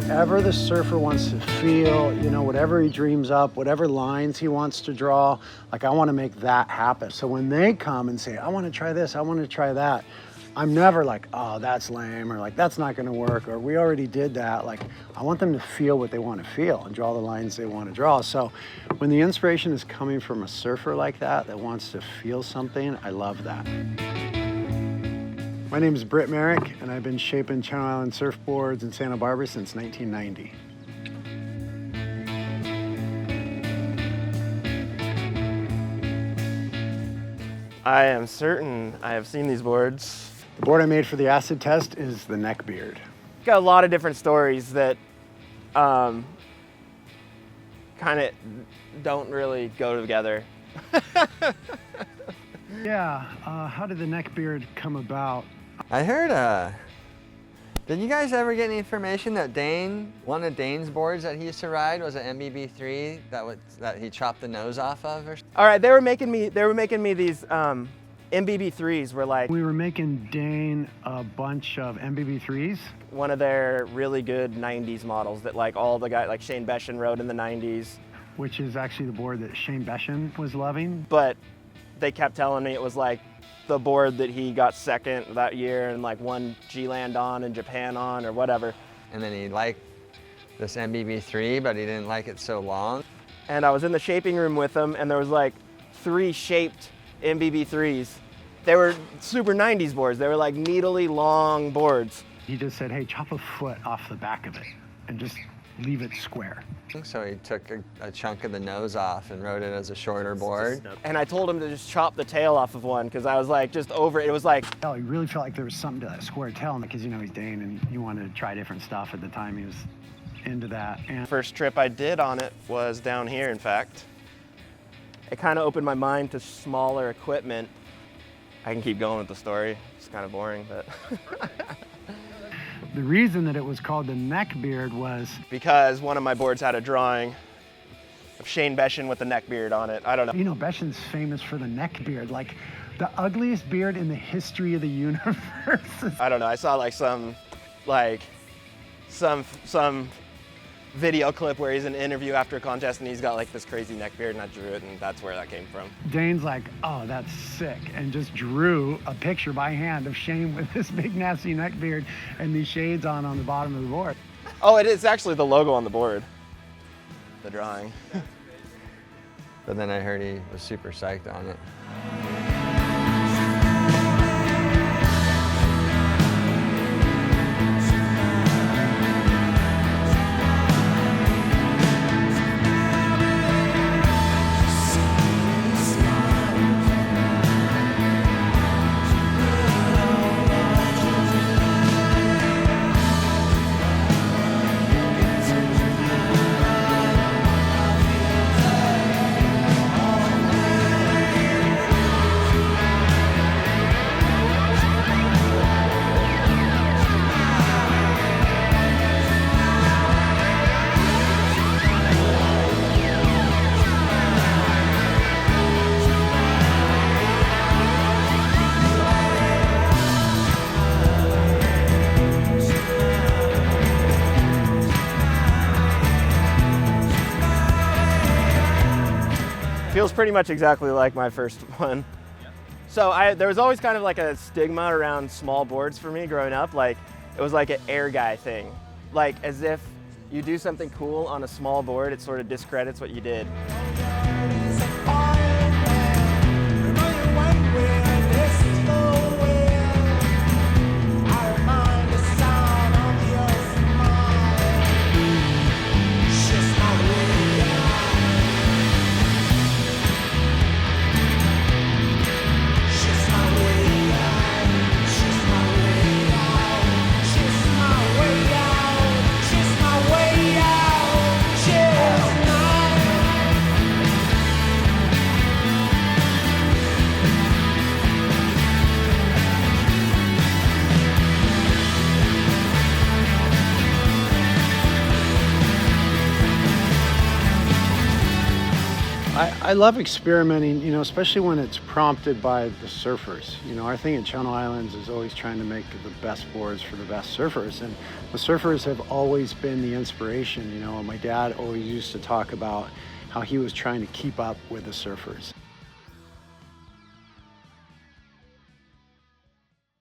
whatever the surfer wants to feel, you know, whatever he dreams up, whatever lines he wants to draw, like I want to make that happen. So when they come and say, I want to try this, I want to try that, I'm never like, oh, that's lame, or like, that's not going to work, or we already did that. Like, I want them to feel what they want to feel and draw the lines they want to draw. So when the inspiration is coming from a surfer like that wants to feel something, I love that. My name is Britt Merrick, and I've been shaping Channel Island surfboards in Santa Barbara since 1990. I am certain I have seen these boards. The board I made for the acid test is the Neckbeard. Got a lot of different stories that kind of don't really go together. Yeah, how did the Neckbeard come about? I heard, did you guys ever get any information that Dane, one of Dane's boards that he used to ride was an MBB3 that he chopped the nose off of? Or All right, they were making me these MBB3s. Were like, We were making Dane a bunch of MBB3s. one of their really good 90s models that like all the guys, like Shane Beschen rode in the 90s. Which is actually the board that Shane Beschen was loving. But they kept telling me it was like the board that he got second that year and like won G-Land on and Japan on or whatever. And then he liked this MBB3, but he didn't like it so long. And I was in the shaping room with him, and there was like 3 shaped MBB3s. They were super 90s boards. They were like needly long boards. He just said, hey, chop a foot off the back of it and just leave it square. So he took a chunk of the nose off and rode it as a shorter board. And I told him to just chop the tail off of one because I was like just over it. It was like, He really felt like there was something to that square tail because, you know, he's Dane and he wanted to try different stuff at the time. He was into that. And first trip I did on it was down here, in fact. It kind of opened my mind to smaller equipment. I can keep going with the story. It's kind of boring, but. the reason that it was called the Neckbeard was because one of my boards had a drawing of Shane Beschen with the neckbeard on it. I don't know. You know, Beschen's famous for the neckbeard, like the ugliest beard in the history of the universe. I don't know. I saw like some video clip where he's in an interview after a contest and he's got like this crazy neckbeard, and I drew it, and that's where that came from. Dane's like, oh, that's sick, and just drew a picture by hand of Shane with this big nasty neckbeard and these shades on the bottom of the board. Oh, it is actually the logo on the board, the drawing. But then I heard he was super psyched on it. Feels pretty much exactly like my first one. So there was always kind of like a stigma around small boards for me growing up. Like it was like an air guy thing. Like as if you do something cool on a small board, it sort of discredits what you did. I love experimenting, you know, especially when it's prompted by the surfers. You know, our thing at Channel Islands is always trying to make the best boards for the best surfers. And the surfers have always been the inspiration. You know, my dad always used to talk about how he was trying to keep up with the surfers.